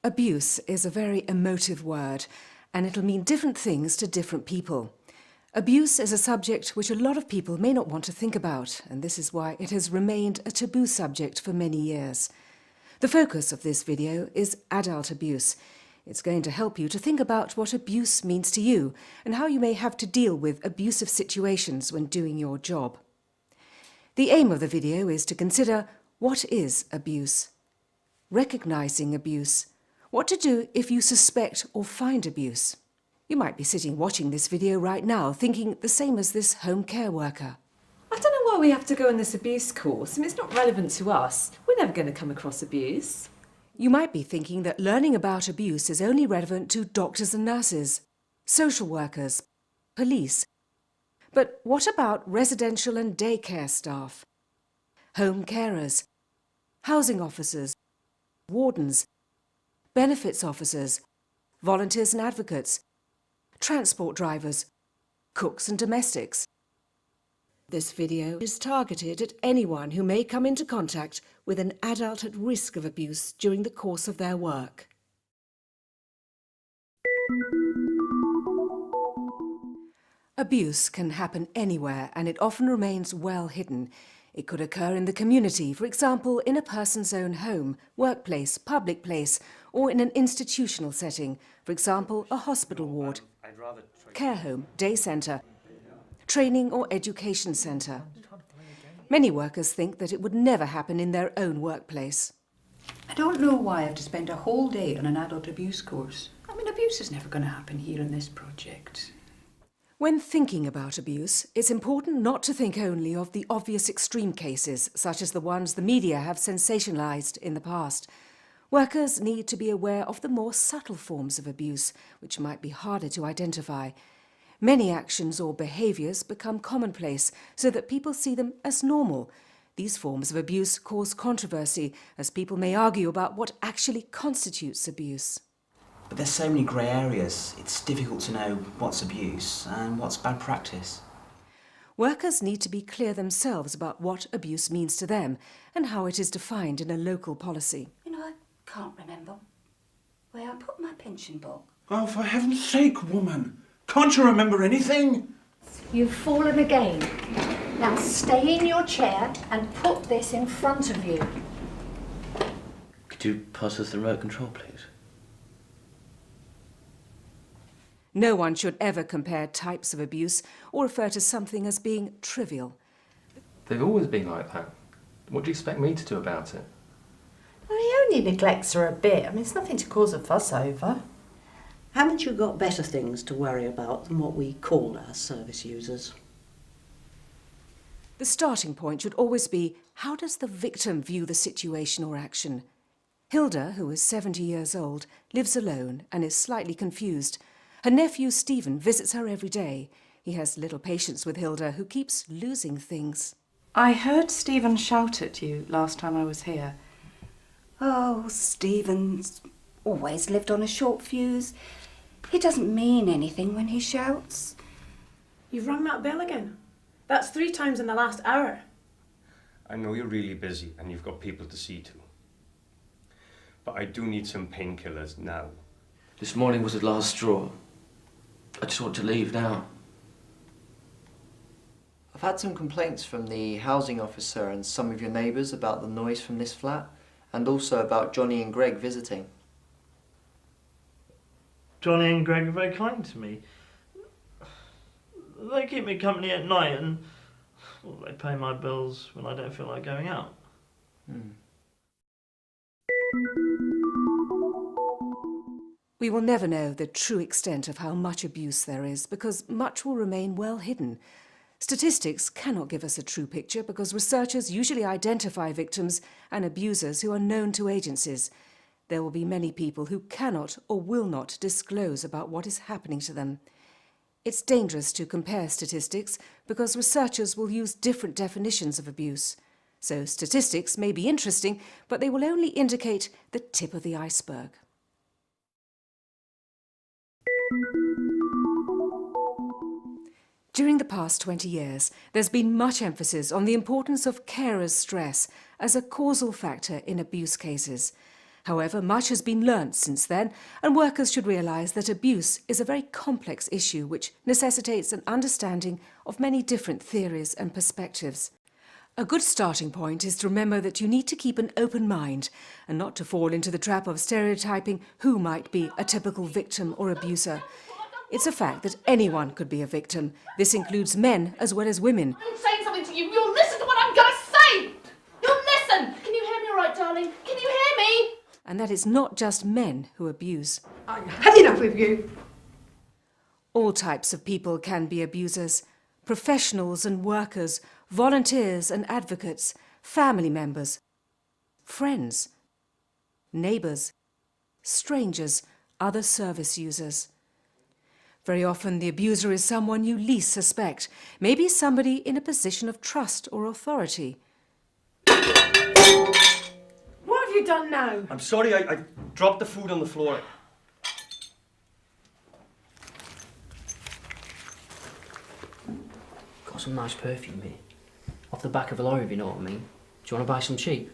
Abuse is a very emotive word, and it'll mean different things to different people. Abuse is a subject which a lot of people may not want to think about, and this is why it has remained a taboo subject for many years. The focus of this video is adult abuse. It's going to help you to think about what abuse means to you and how you may have to deal with abusive situations when doing your job. The aim of the video is to consider what is abuse, recognizing abuse, what to do if you suspect or find abuse. You might be sitting watching this video right now thinking the same as this home care worker. I don't know why we have to go on this abuse course. I mean, it's not relevant to us. We're never going to come across abuse. You might be thinking that learning about abuse is only relevant to doctors and nurses, social workers, police. But what about residential and daycare staff, home carers, housing officers, wardens, benefits officers, volunteers and advocates, transport drivers, cooks and domestics? This video is targeted at anyone who may come into contact with an adult at risk of abuse during the course of their work. Abuse can happen anywhere, and it often remains well hidden. It could occur in the community, for example, in a person's own home, workplace, public place, or in an institutional setting, for example, a hospital ward, care home, day centre, training or education centre. Many workers think that it would never happen in their own workplace. I don't know why I have to spend a whole day on an adult abuse course. I mean, abuse is never going to happen here in this project. When thinking about abuse, it's important not to think only of the obvious extreme cases, such as the ones the media have sensationalised in the past. Workers need to be aware of the more subtle forms of abuse, which might be harder to identify. Many actions or behaviours become commonplace so that people see them as normal. These forms of abuse cause controversy, as people may argue about what actually constitutes abuse. But there's so many grey areas, it's difficult to know what's abuse and what's bad practice. Workers need to be clear themselves about what abuse means to them and how it is defined in a local policy. You know, I can't remember where I put my pension book. Oh, for heaven's sake, woman! Can't you remember anything? You've fallen again. Now stay in your chair and put this in front of you. Could you pass us the remote control, please? No one should ever compare types of abuse or refer to something as being trivial. They've always been like that. What do you expect me to do about it? Well, he only neglects her a bit. I mean, it's nothing to cause a fuss over. Haven't you got better things to worry about than what we call our service users? The starting point should always be, how does the victim view the situation or action? Hilda, who is 70 years old, lives alone and is slightly confused. Her nephew Stephen visits her every day. He has little patience with Hilda, who keeps losing things. I heard Stephen shout at you last time I was here. Oh, Stephen's always lived on a short fuse. He doesn't mean anything when he shouts. You've rung that bell again. That's 3 times in the last hour. I know you're really busy and you've got people to see to. But I do need some painkillers now. This morning was the last straw. I just want to leave now. I've had some complaints from the housing officer and some of your neighbours about the noise from this flat, and also about Johnny and Greg visiting. Johnny and Greg are very kind to me. They keep me company at night and they pay my bills when I don't feel like going out. We will never know the true extent of how much abuse there is because much will remain well hidden. Statistics cannot give us a true picture because researchers usually identify victims and abusers who are known to agencies. There will be many people who cannot or will not disclose about what is happening to them. It's dangerous to compare statistics because researchers will use different definitions of abuse. So statistics may be interesting, but they will only indicate the tip of the iceberg. During the past 20 years, there's been much emphasis on the importance of carers' stress as a causal factor in abuse cases. However, much has been learnt since then, and workers should realise that abuse is a very complex issue which necessitates an understanding of many different theories and perspectives. A good starting point is to remember that you need to keep an open mind and not to fall into the trap of stereotyping who might be a typical victim or abuser. It's a fact that anyone could be a victim. This includes men as well as women. I'm saying something to you. You'll listen to what I'm going to say. You'll listen. Can you hear me all right, darling? Can you hear me? And that it's not just men who abuse. I've had enough with you. All types of people can be abusers. Professionals and workers, volunteers and advocates, family members, friends, neighbours, strangers, other service users. Very often the abuser is someone you least suspect, maybe somebody in a position of trust or authority. What have you done now? I'm sorry, I dropped the food on the floor. Got some nice perfume here. Off the back of a lorry, if you know what I mean. Do you want to buy some cheap?